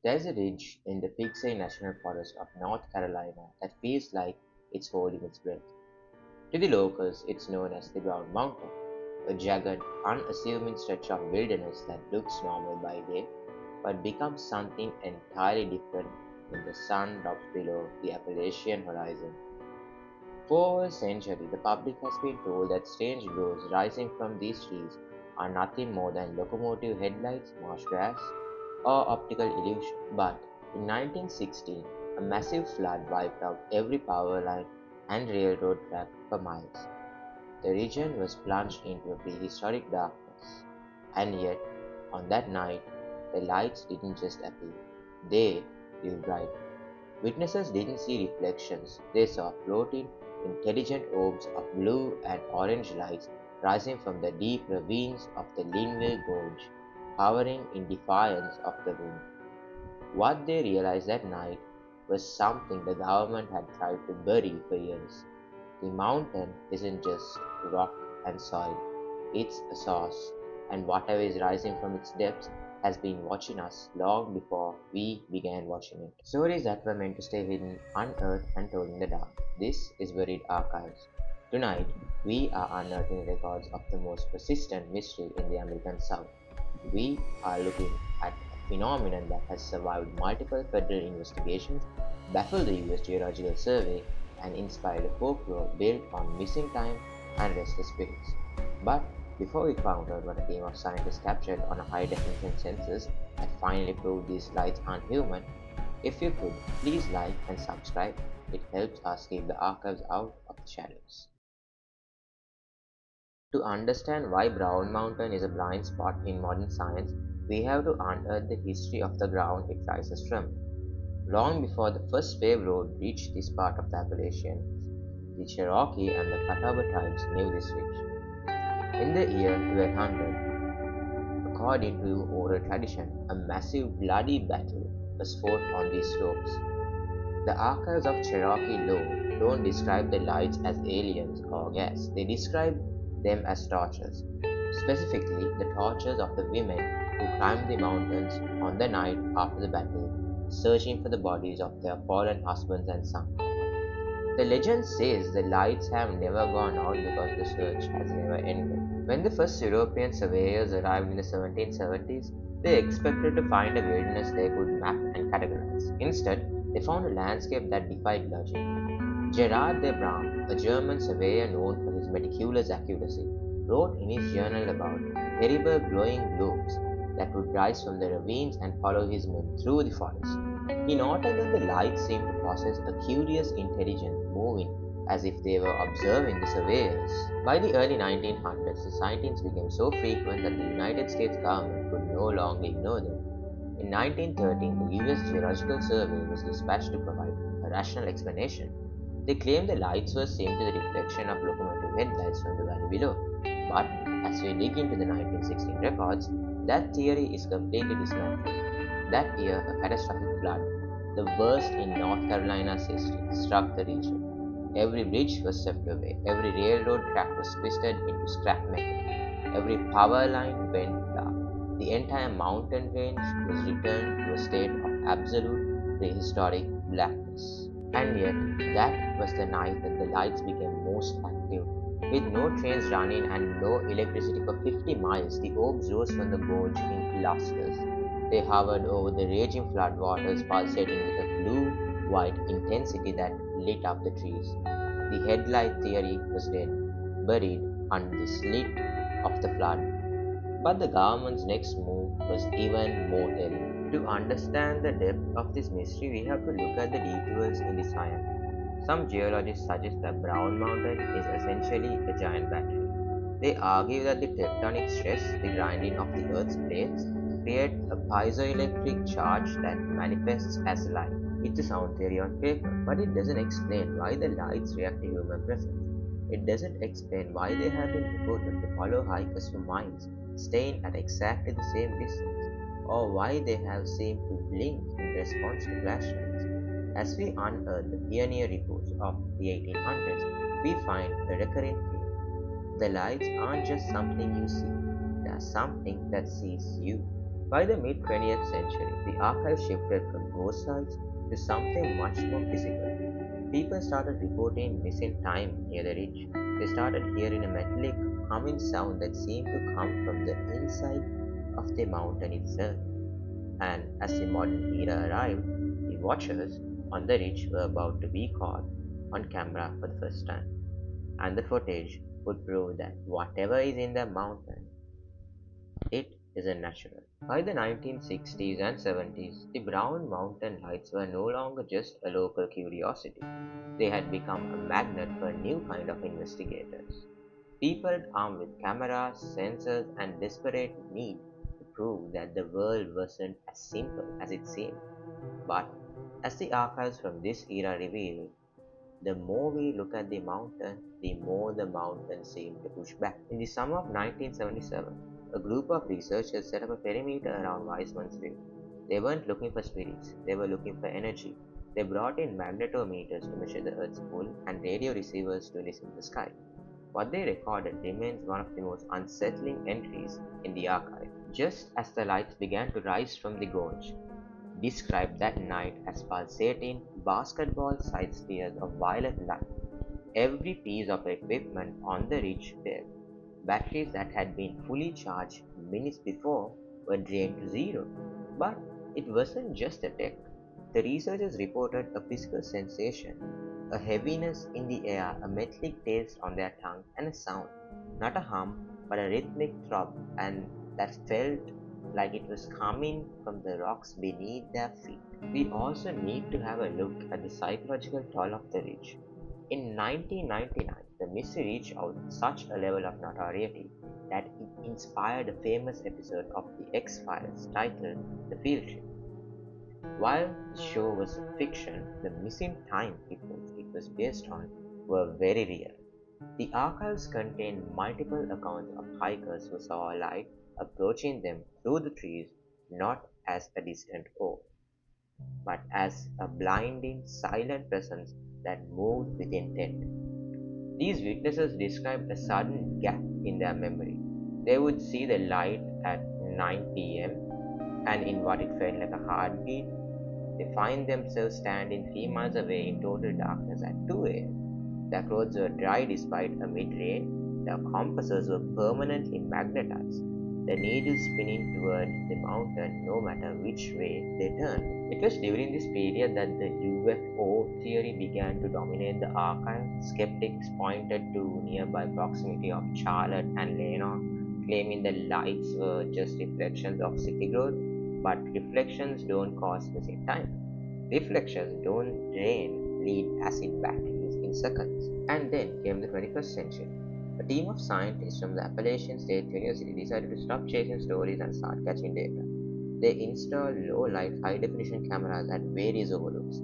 There's a ridge in the Pixie National Forest of North Carolina that feels like it's holding its breath. To the locals, it's known as the Brown Mountain, a jagged, unassuming stretch of wilderness that looks normal by day but becomes something entirely different when the sun drops below the Appalachian horizon. For a century, the public has been told that strange glows rising from these trees are nothing more than locomotive headlights, marsh grass, or optical illusion. But in 1916, a massive flood wiped out every power line and railroad track for miles. The region was plunged into a prehistoric darkness. And yet, on that night, the lights didn't just appear, they grew bright. Witnesses didn't see reflections, they saw floating, intelligent orbs of blue and orange lights rising from the deep ravines of the Linville Gorge, hovering in defiance of the wind. What they realized that night was something the government had tried to bury for years. The mountain isn't just rock and soil, it's a source, and whatever is rising from its depths has been watching us long before we began watching it. Stories that were meant to stay hidden, unearthed, and told in the dark. This is Buried Archives. Tonight, we are unearthing records of the most persistent mystery in the American South. We are looking at a phenomenon that has survived multiple federal investigations, baffled the US Geological Survey, and inspired a folklore built on missing time and restless spirits. But before we found out what a team of scientists captured on a high definition census that finally proved these lights aren't human, if you could, please like and subscribe. It helps us keep the archives out of the shadows. To understand why Brown Mountain is a blind spot in modern science, we have to unearth the history of the ground it rises from. Long before the first wave road reached this part of the Appalachians, the Cherokee and the Catawba tribes knew this ridge. In the year 1200, according to oral tradition, a massive bloody battle was fought on these slopes. The archives of Cherokee lore don't describe the lights as aliens or gas, they describe them as torches. Specifically, the torches of the women who climbed the mountains on the night after the battle, searching for the bodies of their fallen husbands and sons. The legend says the lights have never gone out because the search has never ended. When the first European surveyors arrived in the 1770s, they expected to find a wilderness they could map and categorize. Instead, they found a landscape that defied logic. Gerard de Braun, a German surveyor known for his meticulous accuracy, wrote in his journal about terrible glowing globes that would rise from the ravines and follow his men through the forest. He noted that the lights seemed to possess a curious intelligence, moving as if they were observing the surveyors. By the early 1900s, the sightings became so frequent that the United States government could no longer ignore them. In 1913, the US Geological Survey was dispatched to provide a rational explanation. They claimed the lights were simply the reflection of locomotive headlights from the valley below. But as we dig into the 1916 records, that theory is completely dismantled. That year, a catastrophic flood, the worst in North Carolina's history, struck the region. Every bridge was swept away, every railroad track was twisted into scrap metal, every power line went dark. The entire mountain range was returned to a state of absolute prehistoric blackness. And yet, that was the night that the lights became most active. With no trains running and no electricity for 50 miles, the orbs rose from the gorge in clusters. They hovered over the raging floodwaters, pulsating with a blue-white intensity that lit up the trees. The headlight theory was dead, buried under the slit of the flood. But the government's next move was even more telling. To understand the depth of this mystery, we have to look at the details in the science. Some geologists suggest that Brown Mountain is essentially a giant battery. They argue that the tectonic stress, the grinding of the Earth's plates, create a piezoelectric charge that manifests as light. It's a sound theory on paper, but it doesn't explain why the lights react to human presence. It doesn't explain why they have been reported to follow hikers for miles, staying at exactly the same distance, or why they have seemed to blink in response to flashlights. As we unearth the pioneer reports of the 1800s, we find a recurring theme. The lights aren't just something you see, they are something that sees you. By the mid 20th century, the archive shifted from ghost sites to something much more physical. People started reporting missing time near the ridge. They started hearing a metallic humming sound that seemed to come from the inside of the mountain itself. And as the modern era arrived, the watchers on the ridge were about to be caught on camera for the first time. And the footage would prove that whatever is in the mountain, it isn't natural. By the 1960s and 70s, the Brown Mountain Lights were no longer just a local curiosity. They had become a magnet for a new kind of investigators. People armed with cameras, sensors, and desperate need to prove that the world wasn't as simple as it seemed. But as the archives from this era reveal, the more we look at the mountain, the more the mountain seemed to push back. In the summer of 1977, a group of researchers set up a perimeter around Weissman's Field. They weren't looking for spirits, they were looking for energy. They brought in magnetometers to measure the Earth's pull and radio receivers to listen to the sky. What they recorded remains one of the most unsettling entries in the archive. Just as the lights began to rise from the gorge, described that night as pulsating basketball-sized spheres of violet light. Every piece of equipment on the ridge failed. Batteries that had been fully charged minutes before were drained to zero. But it wasn't just the tech. The researchers reported a physical sensation, a heaviness in the air, a metallic taste on their tongue, and a sound. Not a hum, but a rhythmic throb, and that felt like it was coming from the rocks beneath their feet. We also need to have a look at the psychological toll of the ridge. In 1999, the mystery reached out such a level of notoriety that it inspired a famous episode of The X-Files titled The Field Trip. While the show was a fiction, the missing time people it was based on were very real. The archives contain multiple accounts of hikers who saw a light approaching them through the trees not as a distant foe, but as a blinding, silent presence that moved with intent. These witnesses described a sudden gap in their memory. They would see the light at 9 p.m., and in what it felt like a heartbeat, they find themselves standing 3 miles away in total darkness at 2 a.m. Their clothes were dry despite a mid-rain. Their compasses were permanently magnetized, the needles spinning toward the mountain no matter which way they turned. It was during this period that the UFO theory began to dominate the archive. Skeptics pointed to nearby proximity of Charlotte and Lenox, claiming the lights were just reflections of city growth. But reflections don't cause missing time. Reflections don't drain lead acid batteries in seconds. And then came the 21st century. A team of scientists from the Appalachian State University decided to stop chasing stories and start catching data. They installed low light, high definition cameras at various overlooks.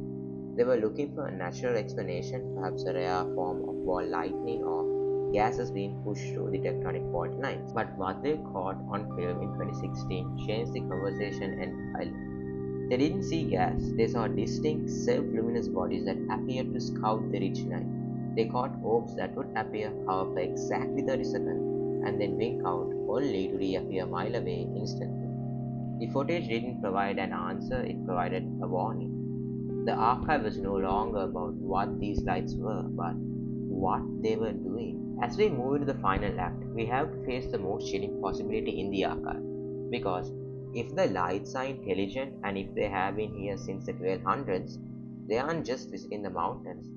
They were looking for a natural explanation, perhaps a rare form of ball lightning or gases being pushed through the tectonic fault lines. But what they caught on film in 2016 changed the conversation entirely. They didn't see gas, they saw distinct self-luminous bodies that appeared to scout the ridge line. They caught orbs that would appear, hover for exactly 30 seconds and then wink out, only to reappear a mile away instantly. The footage didn't provide an answer, it provided a warning. The archive was no longer about what these lights were, but what they were doing. As we move into the final act, we have to face the most chilling possibility in the archive. Because if the lights are intelligent and if they have been here since the 1200s, they aren't just visiting the mountains,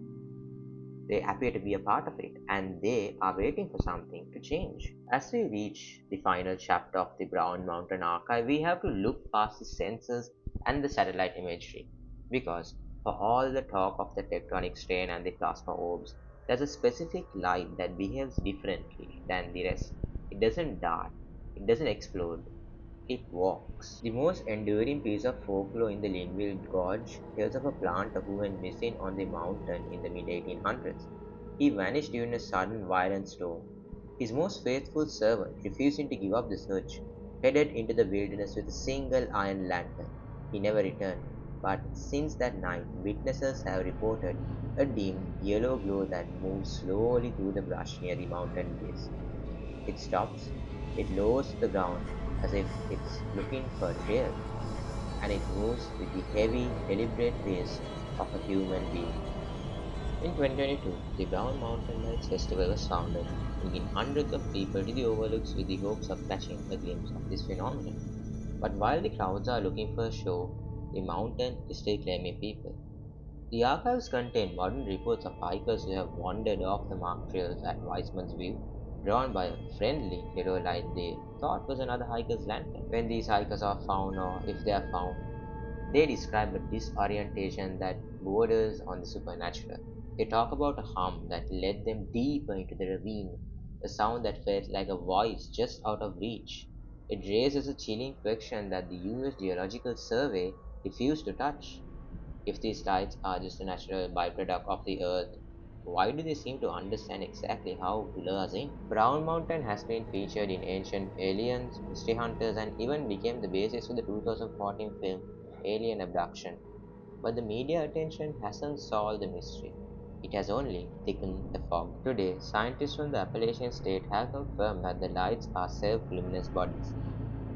they appear to be a part of it, and they are waiting for something to change. As we reach the final chapter of the Brown Mountain Archive, we have to look past the sensors and the satellite imagery. Because for all the talk of the tectonic strain and the plasma orbs, there's a specific light that behaves differently than the rest. It doesn't dart, it doesn't explode, it walks. The most enduring piece of folklore in the Linville Gorge tells of a planter who went missing on the mountain in the mid 1800s. He vanished during a sudden violent storm. His most faithful servant, refusing to give up the search, headed into the wilderness with a single iron lantern. He never returned, but since that night, witnesses have reported a dim yellow glow that moves slowly through the brush near the mountain base. It stops, it lowers to the ground, as if it's looking for a trail, and it moves with the heavy, deliberate pace of a human being. In 2022, the Brown Mountain Lights Festival was founded, bringing hundreds of people to the overlooks with the hopes of catching a glimpse of this phenomenon. But while the crowds are looking for a show, the mountain is still claiming people. The archives contain modern reports of hikers who have wandered off the marked trails at Weissman's View, drawn by a friendly yellow light they thought was another hiker's lantern. When these hikers are found, or if they are found, they describe a disorientation that borders on the supernatural. They talk about a hum that led them deeper into the ravine, a sound that felt like a voice just out of reach. It raises a chilling question that the US Geological Survey refused to touch. If these tides are just a natural byproduct of the Earth, why do they seem to understand exactly how to lure us in? Brown Mountain has been featured in Ancient Aliens, Mystery Hunters, and even became the basis for the 2014 film Alien Abduction. But the media attention hasn't solved the mystery. It has only thickened the fog. Today, scientists from the Appalachian state have confirmed that the lights are self-luminous bodies.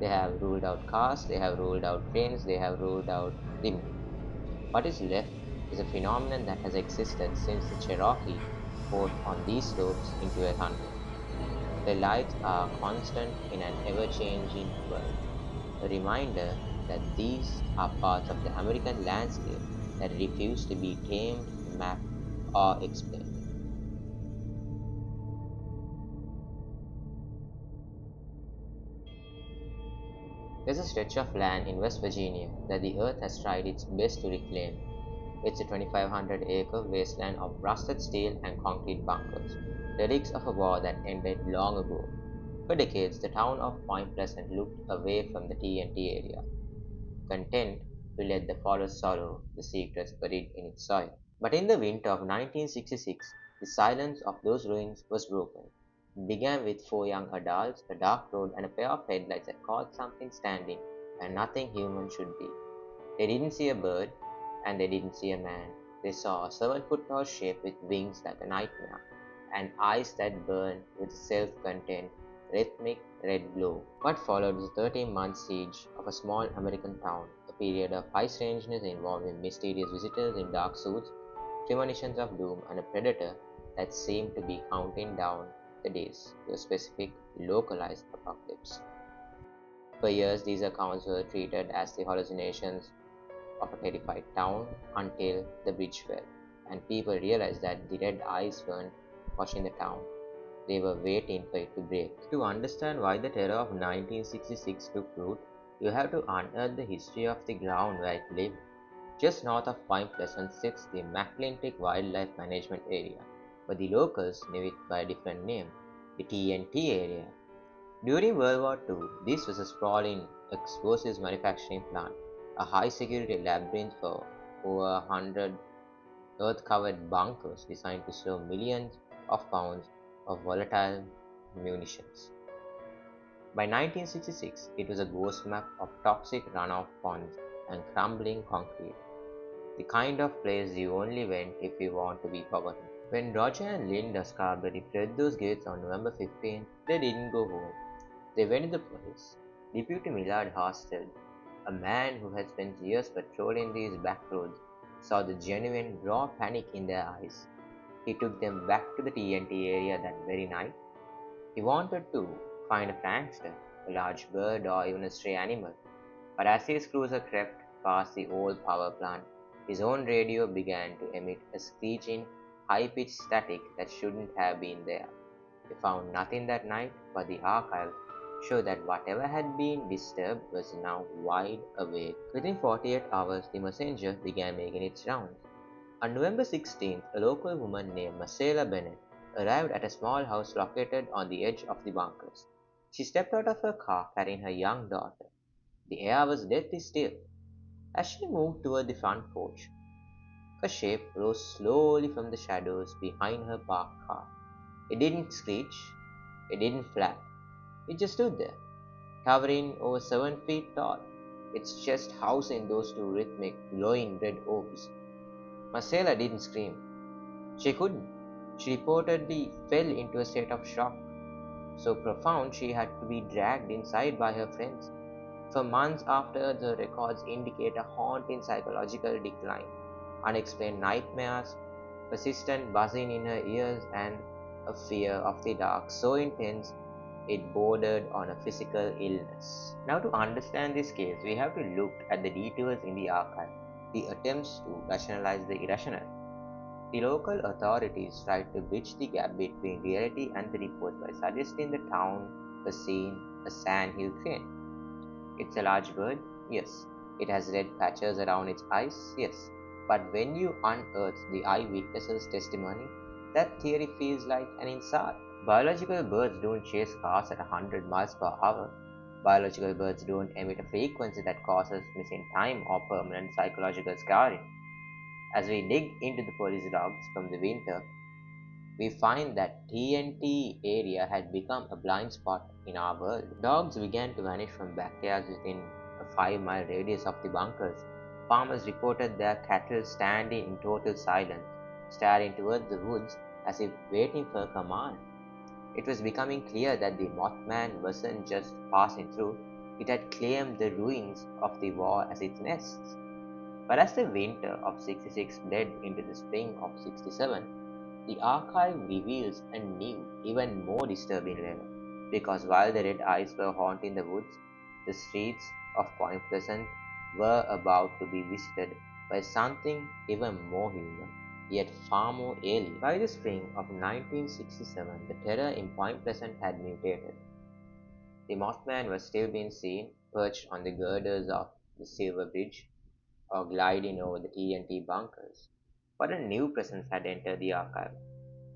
They have ruled out cars, they have ruled out trains, they have ruled out the moon. What is left is a phenomenon that has existed since the Cherokee fought on these slopes in 1200. The lights are constant in an ever-changing world, a reminder that these are parts of the American landscape that refuse to be tamed, mapped, or explained. There's a stretch of land in West Virginia that the Earth has tried its best to reclaim. It's a 2,500-acre wasteland of rusted steel and concrete bunkers, relics of a war that ended long ago. For decades, the town of Point Pleasant looked away from the TNT area, content to let the forest swallow the secrets buried in its soil. But in the winter of 1966, the silence of those ruins was broken. It began with four young adults, a dark road, and a pair of headlights that caught something standing where nothing human should be. They didn't see a bird, and they didn't see a man. They saw a 7 foot tall shape with wings like a nightmare, and eyes that burned with a self contained, rhythmic red glow. What followed was a 13-month siege of a small American town, a period of high strangeness involving mysterious visitors in dark suits, premonitions of doom, and a predator that seemed to be counting down the days to a specific, localized apocalypse. For years, these accounts were treated as the hallucinations of a terrified town until the bridge fell, and people realized that the red eyes weren't watching the town, they were waiting for it to break. To understand why the terror of 1966 took root, you have to unearth the history of the ground where it lived. Just north of Point Pleasant sits the McClintic Wildlife Management Area, but the locals knew it by a different name, the TNT area. During World War II, this was a sprawling explosives manufacturing plant, a high security labyrinth for over 100 earth covered bunkers designed to store millions of pounds of volatile munitions. By 1966, it was a ghost map of toxic runoff ponds and crumbling concrete, the kind of place you only went if you want to be forgotten. When Roger and Linda Scarberry fled those gates on November 15th, they didn't go home. They went to the police. Deputy Millard Hostel, a man who had spent years patrolling these back roads, saw the genuine raw panic in their eyes. He took them back to the TNT area that very night. He wanted to find a prankster, a large bird, or even a stray animal. But as his cruiser crept past the old power plant, his own radio began to emit a screeching, high pitched static that shouldn't have been there. They found nothing that night, but the archives show that whatever had been disturbed was now wide awake. Within 48 hours, the messenger began making its rounds. On November 16th, a local woman named Marcella Bennett arrived at a small house located on the edge of the bunkers. She stepped out of her car carrying her young daughter. The air was deathly still. As she moved toward the front porch, a shape rose slowly from the shadows behind her parked car. It didn't screech, it didn't flap, it just stood there, towering over 7 feet tall, its chest housing those two rhythmic, glowing red orbs. Marcella didn't scream. She couldn't. She reportedly fell into a state of shock. so profound she had to be dragged inside by her friends. For months after, the records indicate a haunting psychological decline, unexplained nightmares, persistent buzzing in her ears, and a fear of the dark so intense it bordered on a physical illness. Now, to understand this case, we have to look at the detours in the archive, the attempts to rationalize the irrational. The local authorities tried to bridge the gap between reality and the reports by suggesting the town was seen a sandhill crane. It's a large bird, yes. It has red patches around its eyes, yes. But when you unearth the eyewitnesses' testimony, that theory feels like an insult. Biological birds don't chase cars at 100 miles per hour. Biological birds don't emit a frequency that causes missing time or permanent psychological scarring. As we dig into the police logs from the winter, we find that TNT area had become a blind spot in our world. Dogs began to vanish from backyards within a 5-mile radius of the bunkers. Farmers reported their cattle standing in total silence, staring towards the woods as if waiting for a command. It was becoming clear that the Mothman wasn't just passing through, it had claimed the ruins of the war as its nests. But as the winter of 66 bled into the spring of 67, the archive reveals a new, even more disturbing layer. Because while the red eyes were haunting the woods, the streets of Point Pleasant were about to be visited by something even more human, yet far more alien. By the spring of 1967, the terror in Point Pleasant had mutated. The Mothman was still being seen, perched on the girders of the Silver Bridge, or gliding over the TNT bunkers. But a new presence had entered the archive.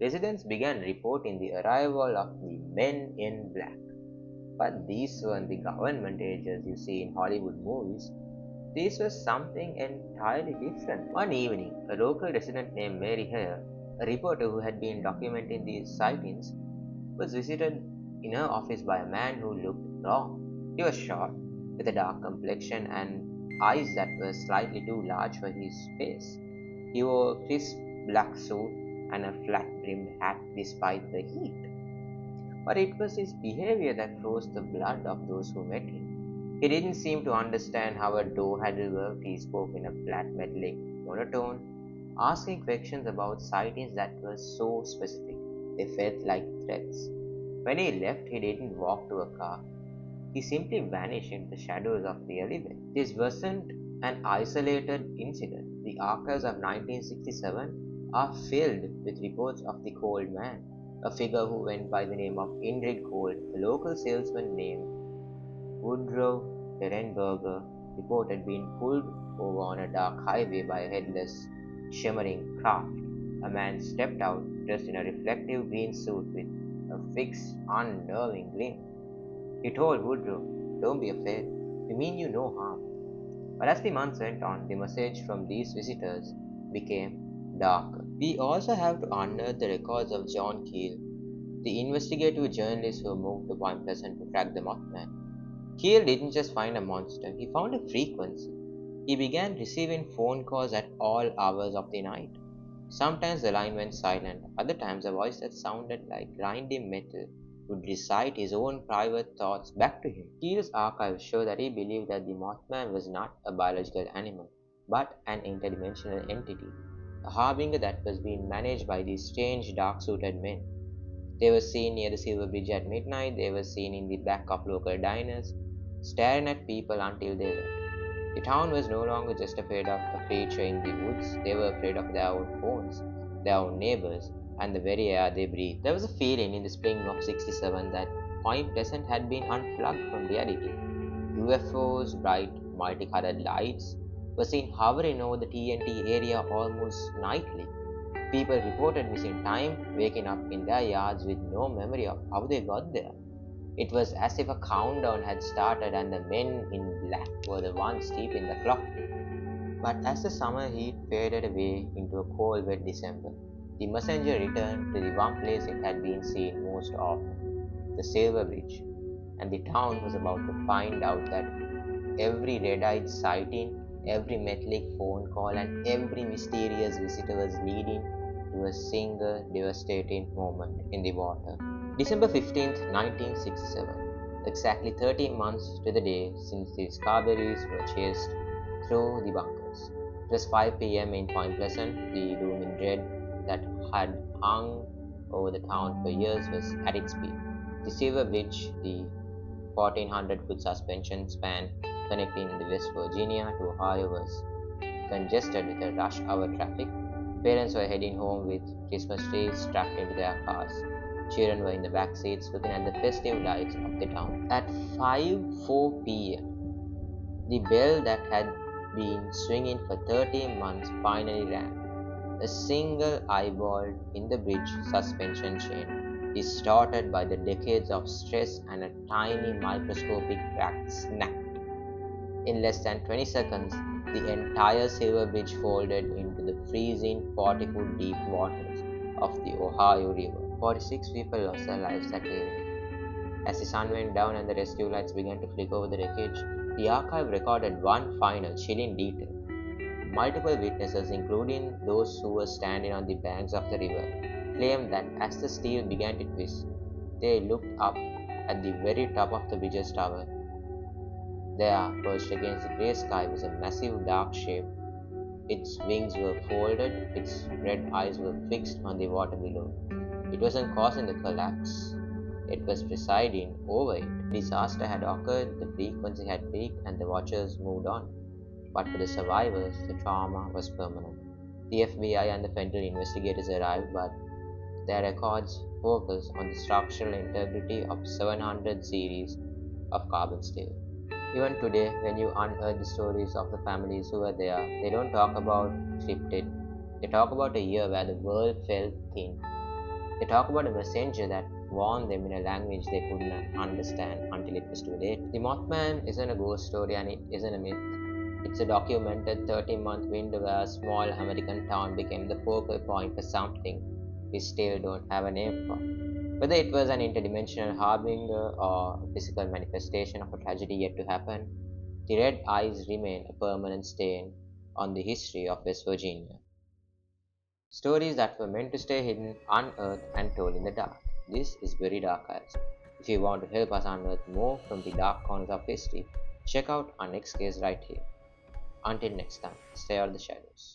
Residents began reporting the arrival of the men in black. But these weren't the government agents you see in Hollywood movies. This was something entirely different. One evening, a local resident named Mary Hare, a reporter who had been documenting these sightings, was visited in her office by a man who looked wrong. He was short, with a dark complexion and eyes that were slightly too large for his face. He wore a crisp black suit and a flat-brimmed hat despite the heat. But it was his behavior that froze the blood of those who met him. He didn't seem to understand how a door handle worked. He spoke in a flat metallic monotone, asking questions about sightings that were so specific they felt like threats. When he left, he didn't walk to a car. He simply vanished into the shadows of the alleyway. This wasn't an isolated incident. The archives of 1967 are filled with reports of the Cold Man, a figure who went by the name of Ingrid Cold. A local salesman named Woodrow Derenberger reported being pulled over on a dark highway by a headless, shimmering craft. A man stepped out dressed in a reflective green suit with a fixed, unnerving grin. He told Woodrow, "Don't be afraid. We mean you no harm." But as the months went on, the message from these visitors became darker. We also have to unearth the records of John Keel, the investigative journalist who moved to Point Pleasant to track the Mothman. Keel didn't just find a monster, he found a frequency. He began receiving phone calls at all hours of the night. Sometimes the line went silent, other times a voice that sounded like grinding metal would recite his own private thoughts back to him. Keel's archives show that he believed that the Mothman was not a biological animal, but an interdimensional entity, a harbinger that was being managed by these strange dark-suited men. They were seen near the Silver Bridge at midnight, they were seen in the back of local diners, staring at people until they left. The town was no longer just afraid of a creature in the woods, they were afraid of their own phones, their own neighbors, and the very air they breathed. There was a feeling in the spring of 67 that Point Pleasant had been unplugged from reality. UFOs, bright, multicolored lights, were seen hovering over the TNT area almost nightly. People reported missing time, waking up in their yards with no memory of how they got there. It was as if a countdown had started and the men in black were the ones keeping the clock. But as the summer heat faded away into a cold, wet December, the messenger returned to the one place it had been seen most often, the Silver Bridge, and the town was about to find out that every red-eyed sighting, every metallic phone call, and every mysterious visitor was leading to a single devastating moment in the water. December 15th, 1967, exactly 30 months to the day since the Scarberries were chased through the bunkers. It was 5 p.m. in Point Pleasant. The looming dread that had hung over the town for years was at its peak. The Silver Bridge, the 1400-foot suspension span connecting the West Virginia to Ohio, was congested with a rush hour traffic. Parents were heading home with Christmas trees strapped into their cars. Children were in the back seats looking at the festive lights of the town. At 5:04 p.m., the bell that had been swinging for 30 months finally rang. A single eyeball in the bridge suspension chain, distorted by the decades of stress, and a tiny microscopic crack snapped. In less than 20 seconds, the entire Silver Bridge folded into the freezing 40-foot deep waters of the Ohio River. 46 people lost their lives that evening. As the sun went down and the rescue lights began to flicker over the wreckage, the archive recorded one final chilling detail. Multiple witnesses, including those who were standing on the banks of the river, claimed that as the steel began to twist, they looked up at the very top of the bridge's tower. There, perched against the grey sky, was a massive dark shape. Its wings were folded, its red eyes were fixed on the water below. It wasn't causing the collapse, it was presiding over it. The disaster had occurred, the frequency had peaked, and the watchers moved on. But for the survivors, the trauma was permanent. The FBI and the federal investigators arrived, but their records focused on the structural integrity of 700 series of carbon steel. Even today, when you unearth the stories of the families who were there, they don't talk about cryptid. They talk about a year where the world felt thin. They talk about a messenger that warned them in a language they couldn't understand until it was too late. The Mothman isn't a ghost story and it isn't a myth. It's a documented 30-month window where a small American town became the focal point for something we still don't have a name for. Whether it was an interdimensional harbinger or a physical manifestation of a tragedy yet to happen, the red eyes remain a permanent stain on the history of West Virginia. Stories that were meant to stay hidden, unearthed, and told in the dark. This is Buried Archives. If you want to help us unearth more from the dark corners of history, check out our next case right here. Until next time, stay out of the shadows.